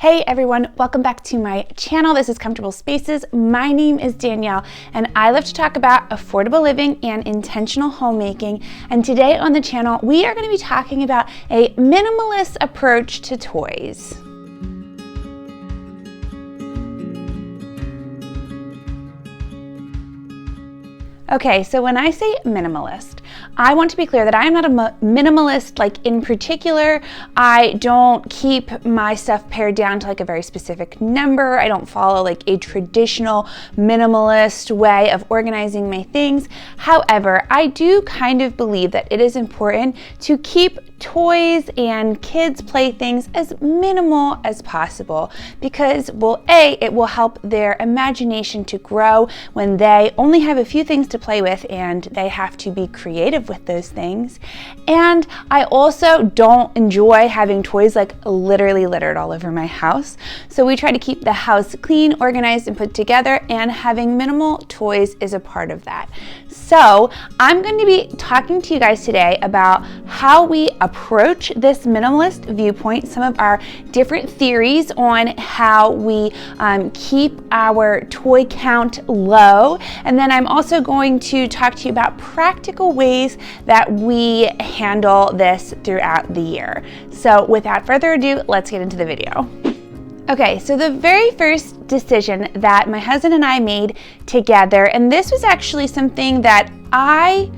Hey everyone, welcome back to my channel. This is Comfortable Spaces. My name is Danielle and I love to talk about affordable living and intentional homemaking. And today on the channel, we are going to be talking about a minimalist approach to toys. Okay, so when I say minimalist, I want to be clear that I am not a minimalist like in particular. I don't keep my stuff pared down to like a very specific number. I don't follow like a traditional minimalist way of organizing my things. However, I do kind of believe that it is important to keep toys and kids' playthings as minimal as possible because, well, it will help their imagination to grow when they only have a few things to play with and they have to be creative with those things. And I also don't enjoy having toys like literally littered all over my house. So we try to keep the house clean, organized, and put together, and having minimal toys is a part of that. So I'm going to be talking to you guys today about how we approach this minimalist viewpoint, some of our different theories on how we keep our toy count low, and then I'm also going to talk to you about practical ways that we handle this throughout the year. So without further ado, let's get into the video. Okay, so the very first decision that my husband and I made together, and this was actually something that I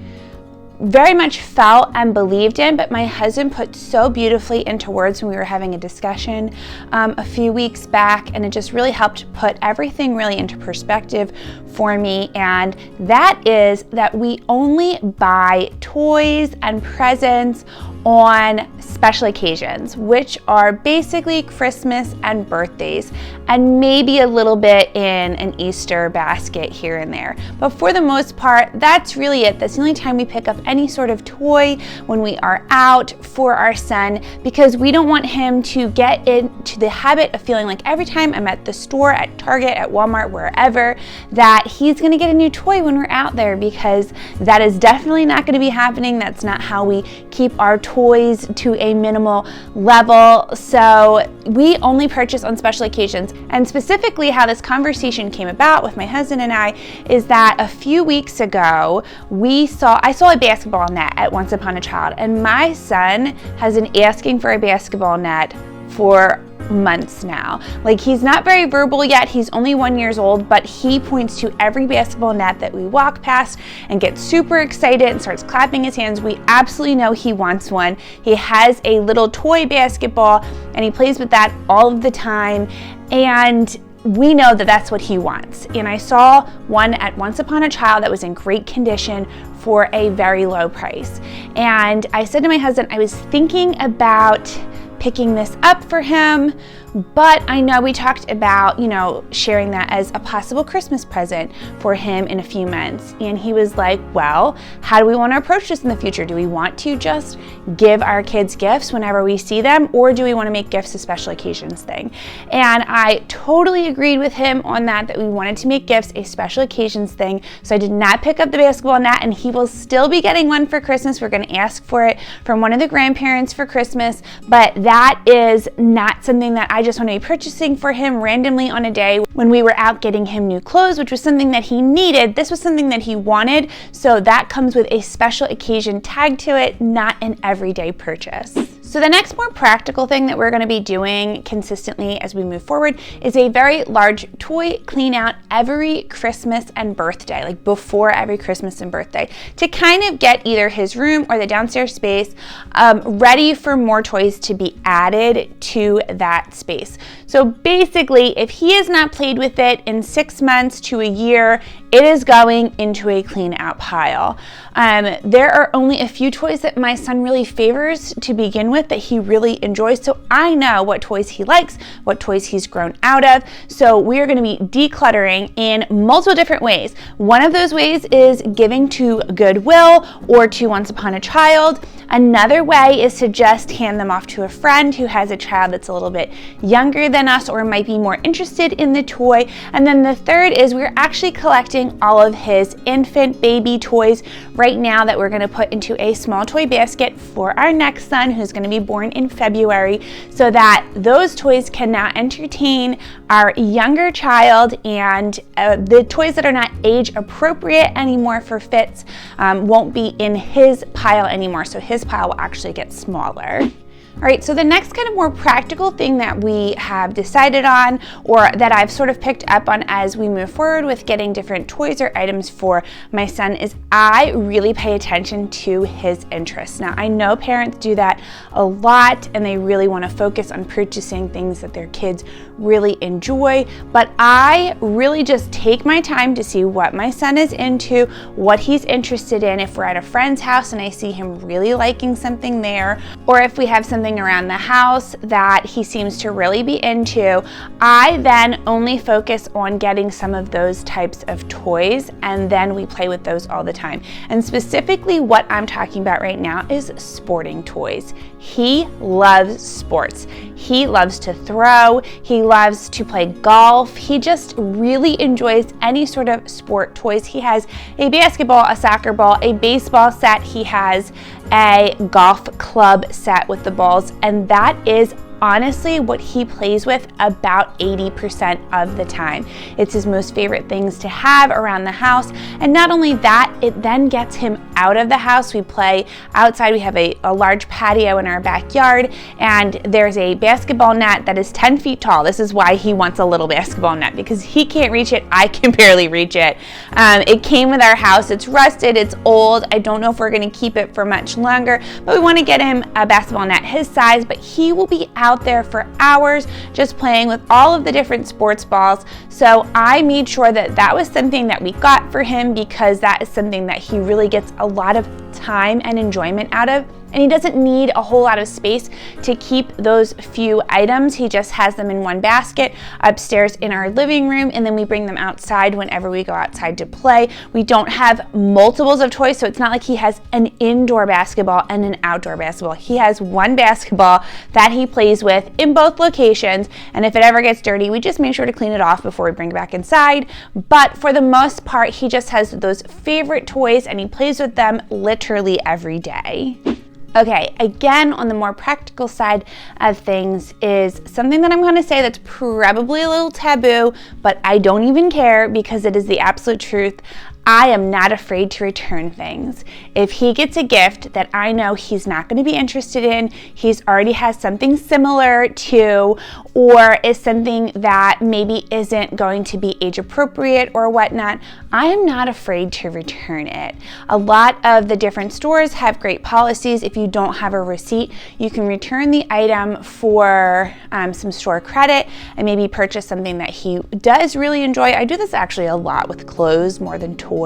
very much felt and believed in, but my husband put so beautifully into words when we were having a discussion a few weeks back, and it just really helped put everything really into perspective for me. And that is that we only buy toys and presents on special occasions, which are basically Christmas and birthdays, and maybe a little bit in an Easter basket here and there. But for the most part, that's really it. That's the only time we pick up any sort of toy when we are out for our son, because we don't want him to get into the habit of feeling like every time I'm at the store, at Target, at Walmart, wherever, that he's gonna get a new toy when we're out there, because that is definitely not gonna be happening. That's not how we keep our toys to a minimal level. So we only purchase on special occasions. And specifically how this conversation came about with my husband and I is that a few weeks ago I saw a basketball net at Once Upon a Child, and my son has been asking for a basketball net for months now. Like, he's not very verbal yet, he's only 1 year old, but he points to every basketball net that we walk past and gets super excited and starts clapping his hands. We absolutely know he wants one. He has a little toy basketball and he plays with that all of the time, and we know that that's what he wants. And I saw one at Once Upon a Child that was in great condition for a very low price. And I said to my husband, I was thinking about picking this up for him, but I know we talked about, sharing that as a possible Christmas present for him in a few months. And he was like, well, how do we want to approach this in the future? Do we want to just give our kids gifts whenever we see them, or do we want to make gifts a special occasions thing? And I totally agreed with him on that we wanted to make gifts a special occasions thing. So I did not pick up the basketball net, and he will still be getting one for Christmas. We're going to ask for it from one of the grandparents for Christmas, but that is not something that I just want to be purchasing for him randomly on a day when we were out getting him new clothes, which was something that he needed. This was something that he wanted, so that comes with a special occasion tag to it, not an everyday purchase. So the next more practical thing that we're going to be doing consistently as we move forward is a very large toy clean out every Christmas and birthday, like before every Christmas and birthday, to kind of get either his room or the downstairs space ready for more toys to be added to that space. So basically, if he has not played with it in 6 months to a year, it is going into a clean out pile. There are only a few toys that my son really favors to begin with, that he really enjoys. So I know what toys he likes, what toys he's grown out of. So we are going to be decluttering in multiple different ways. One of those ways is giving to Goodwill or to Once Upon a Child. Another way is to just hand them off to a friend who has a child that's a little bit younger than us or might be more interested in the toy. And then the third is we're actually collecting all of his infant baby toys right now that we're going to put into a small toy basket for our next son, who's going to be born in February, so that those toys can now entertain our younger child, and the toys that are not age appropriate anymore for Fitz won't be in his pile anymore, so his pile will actually get smaller. All right, so the next kind of more practical thing that we have decided on, or that I've sort of picked up on as we move forward with getting different toys or items for my son, is I really pay attention to his interests. Now, I know parents do that a lot and they really want to focus on purchasing things that their kids really enjoy, but I really just take my time to see what my son is into, what he's interested in. If we're at a friend's house and I see him really liking something there, or if we have something around the house that he seems to really be into, I then only focus on getting some of those types of toys, and then we play with those all the time. And specifically what I'm talking about right now is sporting toys. He loves sports. He loves to throw. He loves to play golf. He just really enjoys any sort of sport toys. He has a basketball, a soccer ball, a baseball set. He has a golf club set with the balls, and that is honestly what he plays with about 80% of the time. It's his most favorite things to have around the house. And not only that, it then gets him out of the house. We play outside. We have a large patio in our backyard, and there's a basketball net that is 10 feet tall. This is why he wants a little basketball net, because he can't reach it. I can barely reach it. It came with our house. It's rusted. It's old. I don't know if we're going to keep it for much longer, but we want to get him a basketball net his size, but he will be out there for hours just playing with all of the different sports balls. So I made sure that that was something that we got for him, because that is something that he really gets a lot of time and enjoyment out of. And he doesn't need a whole lot of space to keep those few items. He just has them in one basket upstairs in our living room, and then we bring them outside whenever we go outside to play. We don't have multiples of toys, so it's not like he has an indoor basketball and an outdoor basketball. He has one basketball that he plays with in both locations, and if it ever gets dirty, we just make sure to clean it off before we bring it back inside. But for the most part, he just has those favorite toys, and he plays with them literally every day. Okay, again, on the more practical side of things is something that I'm going to say that's probably a little taboo, but I don't even care because it is the absolute truth. I am not afraid to return things. If he gets a gift that I know he's not going to be interested in, he's already has something similar to, or is something that maybe isn't going to be age appropriate or whatnot, I am not afraid to return it. A lot of the different stores have great policies. If you don't have a receipt, you can return the item for some store credit and maybe purchase something that he does really enjoy. I do this actually a lot with clothes more than toys,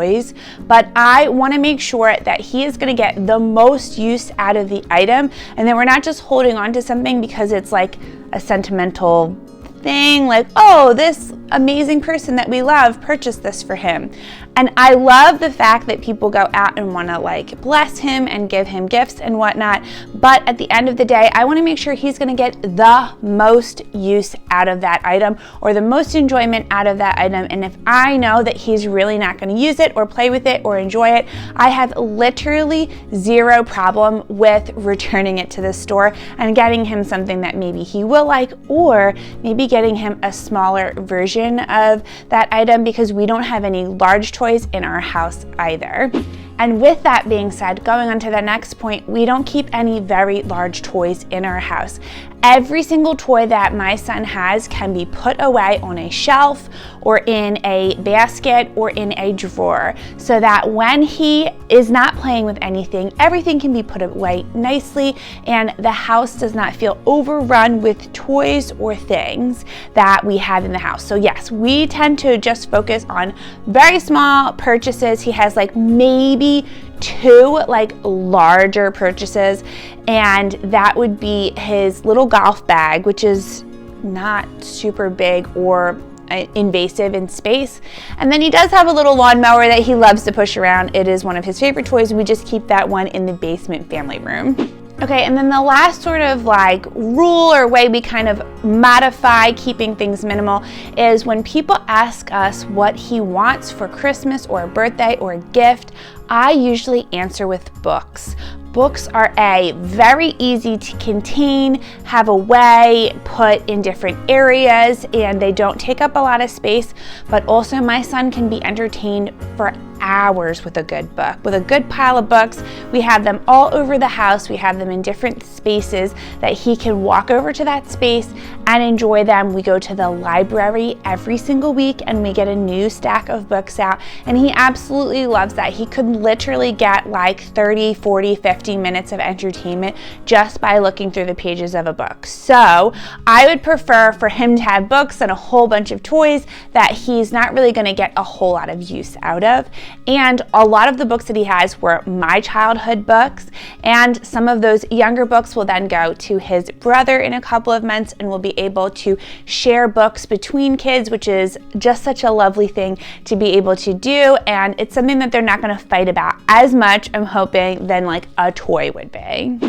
but I want to make sure that he is going to get the most use out of the item, and then we're not just holding on to something because it's like a sentimental thing, like, oh, this amazing person that we love purchased this for him. And I love the fact that people go out and want to like bless him and give him gifts and whatnot, but at the end of the day, I want to make sure he's going to get the most use out of that item, or the most enjoyment out of that item. And if I know that he's really not going to use it or play with it or enjoy it, I have literally zero problem with returning it to the store and getting him something that maybe he will like, or maybe getting him a smaller version of that item, because we don't have any large toys in our house either. And with that being said, going on to the next point, we don't keep any very large toys in our house. Every single toy that my son has can be put away on a shelf or in a basket or in a drawer, so that when he is not playing with anything, everything can be put away nicely and the house does not feel overrun with toys or things that we have in the house. So yes, we tend to just focus on very small purchases. He has like maybe 2 like larger purchases, and that would be his little golf bag, which is not super big or invasive in space. And then he does have a little lawnmower that he loves to push around. It is one of his favorite toys. We just keep that one in the basement family room. Okay, and then the last sort of like rule or way we kind of modify keeping things minimal is when people ask us what he wants for Christmas or a birthday or a gift, I usually answer with books. Books are very easy to contain, have away, put in different areas, and they don't take up a lot of space, but also my son can be entertained for hours with a good book. With a good pile of books, we have them all over the house. We have them in different spaces that he can walk over to that space and enjoy them. We go to the library every single week and we get a new stack of books out, and he absolutely loves that. He could literally get like 30, 40, 50 minutes of entertainment just by looking through the pages of a book. So I would prefer for him to have books and a whole bunch of toys that he's not really going to get a whole lot of use out of. And a lot of the books that he has were my childhood books, and some of those younger books will then go to his brother in a couple of months, and we'll be able to share books between kids, which is just such a lovely thing to be able to do. And it's something that they're not going to fight about as much, I'm hoping, than like a toy would be.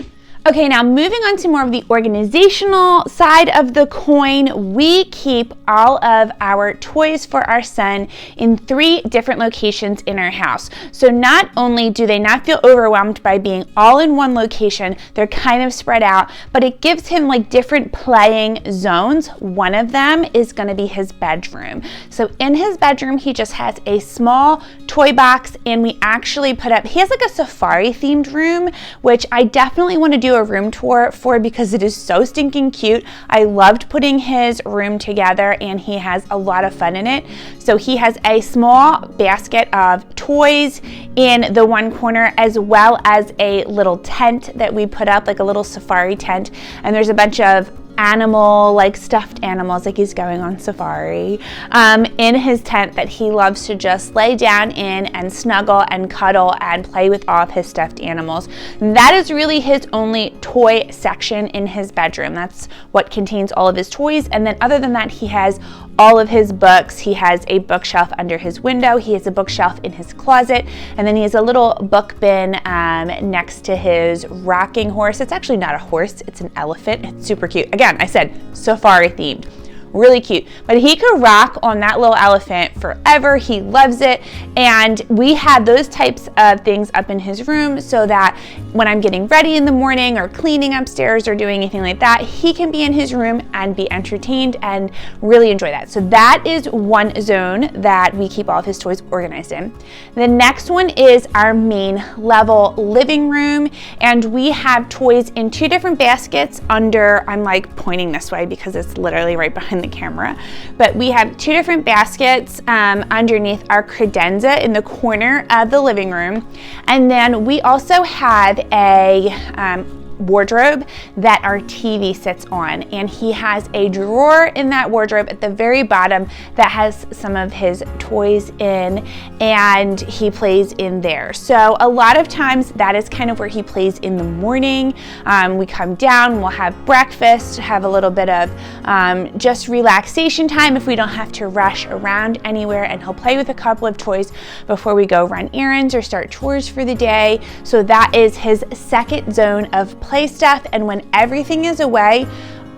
Okay, now moving on to more of the organizational side of the coin, we keep all of our toys for our son in 3 different locations in our house. So not only do they not feel overwhelmed by being all in one location, they're kind of spread out, but it gives him like different playing zones. One of them is going to be his bedroom. So in his bedroom, he just has a small toy box, and we actually put up, he has like a safari themed room, which I definitely want to do a room tour for because it is so stinking cute. I loved putting his room together, and he has a lot of fun in it. So he has a small basket of toys in the one corner, as well as a little tent that we put up, like a little safari tent, and there's a bunch of like stuffed animals, like he's going on safari, in his tent that he loves to just lay down in and snuggle and cuddle and play with all of his stuffed animals. That is really his only toy section in his bedroom. That's what contains all of his toys. And then other than that, he has all of his books. He has a bookshelf under his window. He has a bookshelf in his closet. And then he has a little book bin next to his rocking horse. It's actually not a horse, it's an elephant. It's super cute. Again, I said safari themed. Really cute, but he could rock on that little elephant forever. He loves it, and we had those types of things up in his room so that when I'm getting ready in the morning or cleaning upstairs or doing anything like that, he can be in his room and be entertained and really enjoy that. So that is one zone that we keep all of his toys organized in. The next one is our main level living room, and we have toys in 2 different baskets under, I'm like pointing this way because it's literally right behind the camera, but we have 2 different baskets underneath our credenza in the corner of the living room. And then we also have a wardrobe that our TV sits on, and he has a drawer in that wardrobe at the very bottom that has some of his toys in, and he plays in there. So a lot of times that is kind of where he plays in the morning. We come down, we'll have breakfast, have a little bit of just relaxation time if we don't have to rush around anywhere, and he'll play with a couple of toys before we go run errands or start chores for the day. So that is his second zone of play stuff. And when everything is away,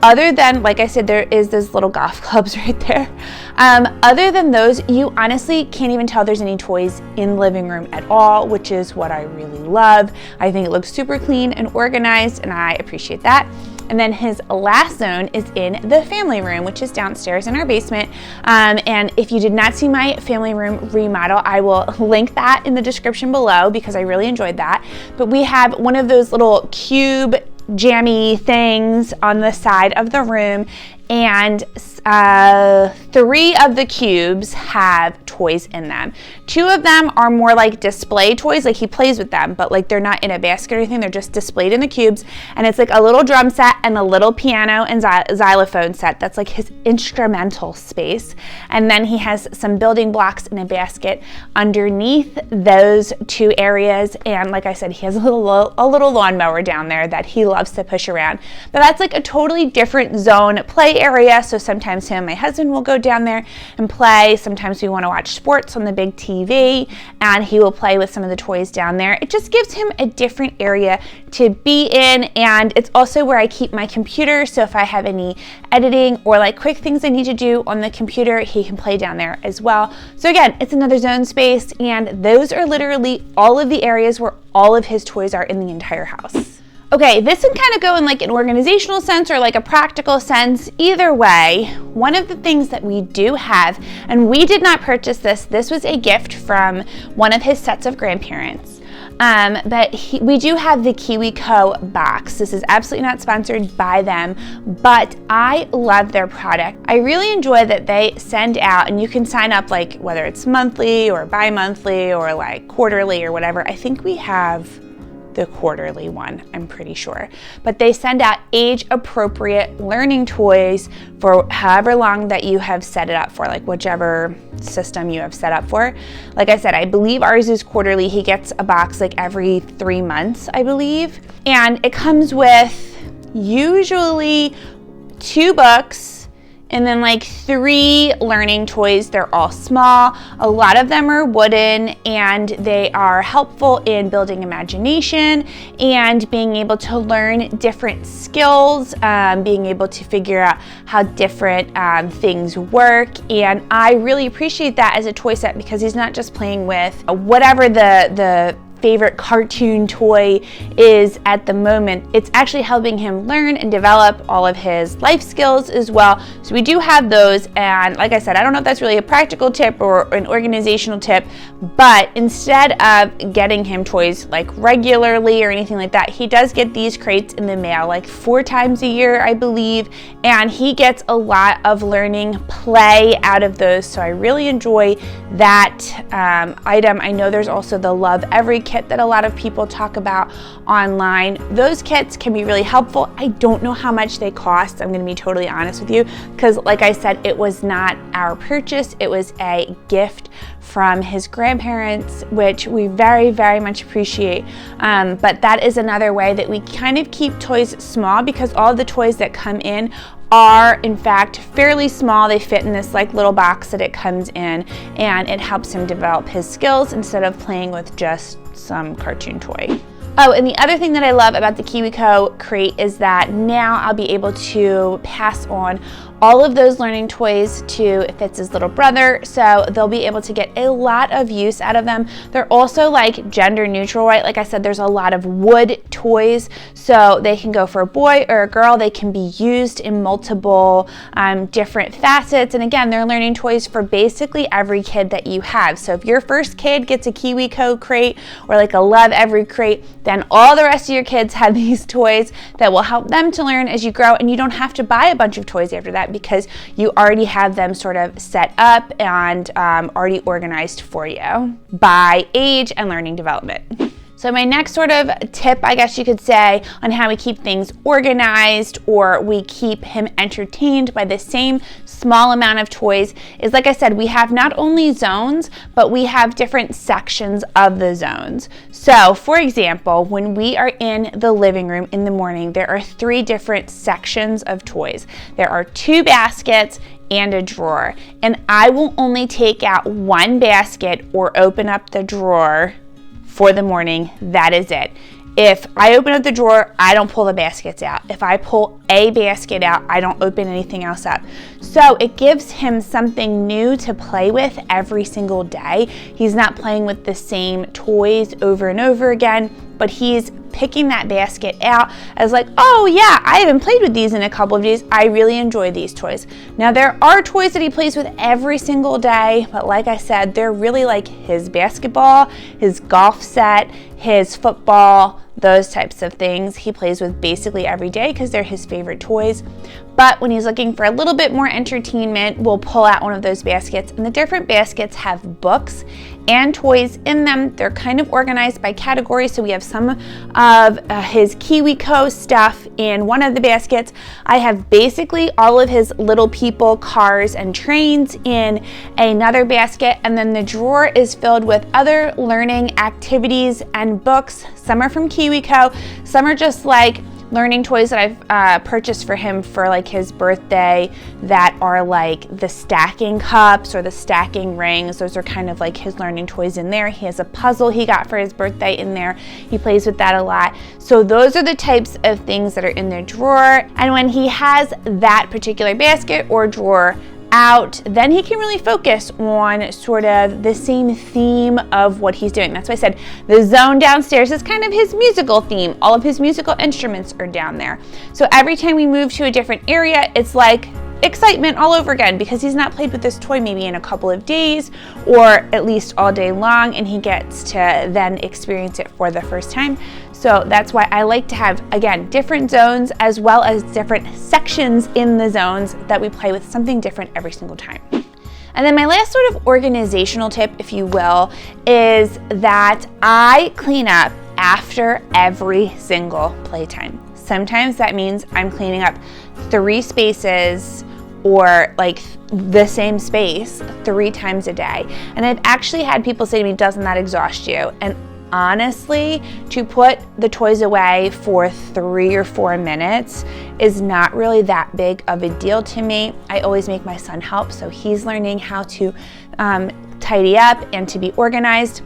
other than, like I said, there is those little golf clubs right there. Other than those, you honestly can't even tell there's any toys in the living room at all, which is what I really love. I think it looks super clean and organized, and I appreciate that. And then his last zone is in the family room, which is downstairs in our basement. And if you did not see my family room remodel, I will link that in the description below because I really enjoyed that. But we have one of those little cube jammy things on the side of the room, and 3 of the cubes have toys in them. 2 of them are more like display toys, like he plays with them, but like they're not in a basket or anything, they're just displayed in the cubes. And it's like a little drum set and a little piano and xylophone set. That's like his instrumental space. And then he has some building blocks in a basket underneath those 2 areas. And like I said, he has a little lawnmower down there that he loves to push around. But that's like a totally different zone play play area. So sometimes him and my husband will go down there and play. Sometimes we want to watch sports on the big TV and he will play with some of the toys down there. It just gives him a different area to be in, and it's also where I keep my computer. So if I have any editing or like quick things I need to do on the computer, he can play down there as well. So again, it's another zone space, and those are literally all of the areas where all of his toys are in the entire house. Okay, this can kind of go in like an organizational sense or like a practical sense. Either way, one of the things that we do have, and we did not purchase this was a gift from one of his sets of grandparents. But we do have the KiwiCo box. This is absolutely not sponsored by them, but I love their product. I really enjoy that they send out, and you can sign up like whether it's monthly or bi-monthly or like quarterly or whatever. I think we have the quarterly one, I'm pretty sure. But they send out age-appropriate learning toys for however long that you have set it up for, like whichever system you have set up for. Like I said, I believe ours is quarterly. He gets a box like every 3 months, I believe. And it comes with usually 2 books, and then like 3 learning toys. They're all small. A lot of them are wooden, and they are helpful in building imagination and being able to learn different skills, being able to figure out how different things work. And I really appreciate that as a toy set, because he's not just playing with whatever the favorite cartoon toy is at the moment. It's actually helping him learn and develop all of his life skills as well. So we do have those, and like I said, I don't know if that's really a practical tip or an organizational tip, but instead of getting him toys like regularly or anything like that, he does get these crates in the mail like 4 times a year, I believe, and he gets a lot of learning play out of those. So I really enjoy that item. I know there's also the Love Every kit that a lot of people talk about online. Those kits can be really helpful. I don't know how much they cost, I'm going to be totally honest with you, because like I said, it was not our purchase. It was a gift from his grandparents, which we very, very much appreciate. But that is another way that we kind of keep toys small, because all the toys that come in are in fact fairly small. They fit in this like little box that it comes in, and it helps him develop his skills instead of playing with just some cartoon toy. Oh, and the other thing that I love about the KiwiCo crate is that now I'll be able to pass on all of those learning toys to Fitz's little brother, so they'll be able to get a lot of use out of them. They're also like gender neutral, right? Like I said, there's a lot of wood toys, so they can go for a boy or a girl. They can be used in multiple different facets, and again, they're learning toys for basically every kid that you have. So if your first kid gets a KiwiCo crate or like a Love Every crate, then all the rest of your kids have these toys that will help them to learn as you grow, and you don't have to buy a bunch of toys after that, because you already have them sort of set up and already organized for you by age and learning development. So my next sort of tip, I guess you could say, on how we keep things organized or we keep him entertained by the same small amount of toys is, like I said, we have not only zones, but we have different sections of the zones. So for example, when we are in the living room in the morning, there are 3 different sections of toys. There are 2 baskets and a drawer, and I will only take out 1 basket or open up the drawer for the morning. That is it. If I open up the drawer, I don't pull the baskets out. If I pull a basket out, I don't open anything else up. So it gives him something new to play with every single day. He's not playing with the same toys over and over again, but he's picking that basket out as like, oh yeah, I haven't played with these in a couple of days. I really enjoy these toys. Now there are toys that he plays with every single day, but like I said, they're really like his basketball, his golf set, his football, those types of things he plays with basically every day because they're his favorite toys. But when he's looking for a little bit more entertainment, we'll pull out one of those baskets, and the different baskets have books and toys in them. They're kind of organized by category, so we have some of his KiwiCo stuff in one of the baskets. I have basically all of his little people, cars, and trains in another basket, and then the drawer is filled with other learning activities and books. Some are from KiwiCo, some are just like learning toys that I've purchased for him for like his birthday that are like the stacking cups or the stacking rings. Those are kind of like his learning toys in there. He has a puzzle he got for his birthday in there. He plays with that a lot. So those are the types of things that are in their drawer. And when he has that particular basket or drawer out, then he can really focus on sort of the same theme of what he's doing. That's why I said the zone downstairs is kind of his musical theme. All of his musical instruments are down there. So every time we move to a different area, it's like excitement all over again, because he's not played with this toy maybe in a couple of days or at least all day long, and he gets to then experience it for the first time. So that's why I like to have, again, different zones as well as different sections in the zones that we play with something different every single time. And then my last sort of organizational tip, if you will, is that I clean up after every single playtime. Sometimes that means I'm cleaning up 3 spaces or like the same space 3 times a day. And I've actually had people say to me, doesn't that exhaust you? And honestly, to put the toys away for 3 or 4 minutes is not really that big of a deal to me. I always make my son help, so he's learning how to tidy up and to be organized.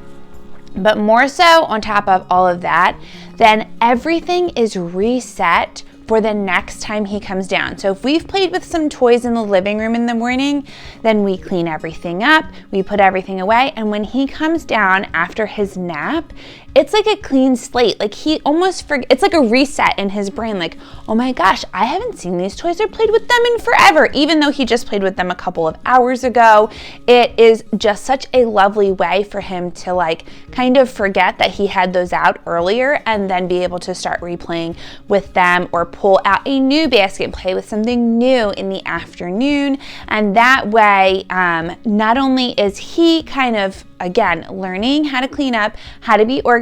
But more so, on top of all of that, then everything is reset for the next time he comes down. So if we've played with some toys in the living room in the morning, then we clean everything up, we put everything away, and when he comes down after his nap, it's like a clean slate. Like he almost it's like a reset in his brain, like, oh my gosh, I haven't seen these toys or played with them in forever, even though he just played with them a couple of hours ago. It is just such a lovely way for him to like kind of forget that he had those out earlier and then be able to start replaying with them or pull out a new basket and play with something new in the afternoon. And that way, not only is he kind of, again, learning how to clean up, how to be organized,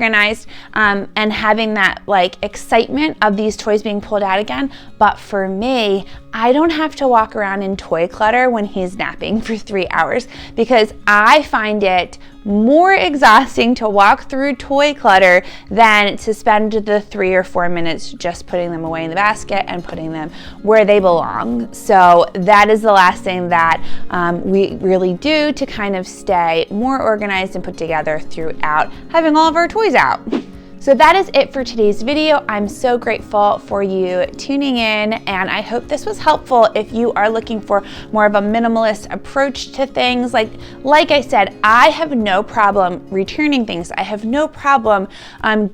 and having that like excitement of these toys being pulled out again. But for me, I don't have to walk around in toy clutter when he's napping for 3 hours, because I find it more exhausting to walk through toy clutter than to spend the 3 or 4 minutes just putting them away in the basket and putting them where they belong. So that is the last thing that we really do to kind of stay more organized and put together throughout having all of our toys out. So that is it for today's video. I'm so grateful for you tuning in, and I hope this was helpful if you are looking for more of a minimalist approach to things. Like I said, I have no problem returning things. I have no problem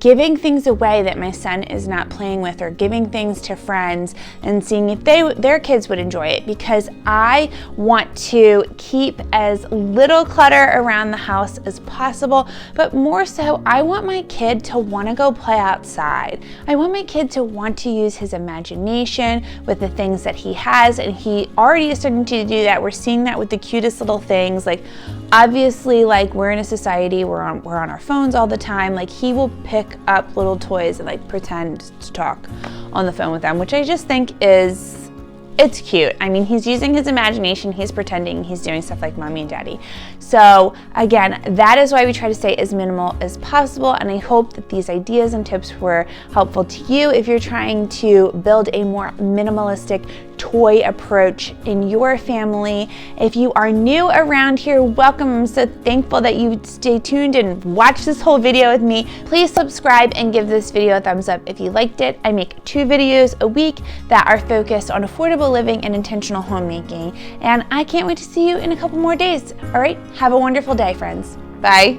giving things away that my son is not playing with, or giving things to friends and seeing if their kids would enjoy it, because I want to keep as little clutter around the house as possible, but more so, I want my kid to want to go play outside. I want my kid to want to use his imagination with the things that he has, and he already is starting to do that. We're seeing that with the cutest little things. Like, obviously, like, we're in a society where we're on our phones all the time. Like, he will pick up little toys and like pretend to talk on the phone with them, which I just think it's cute. I mean, he's using his imagination, he's pretending he's doing stuff like mommy and daddy. So again, that is why we try to stay as minimal as possible, and I hope that these ideas and tips were helpful to you if you're trying to build a more minimalistic toy approach in your family. If you are new around here, welcome. I'm so thankful that you stay tuned and watch this whole video with me. Please subscribe and give this video a thumbs up if you liked it. I make 2 videos a week that are focused on affordable living and intentional homemaking, and I can't wait to see you in a couple more days. All right, have a wonderful day, friends. Bye.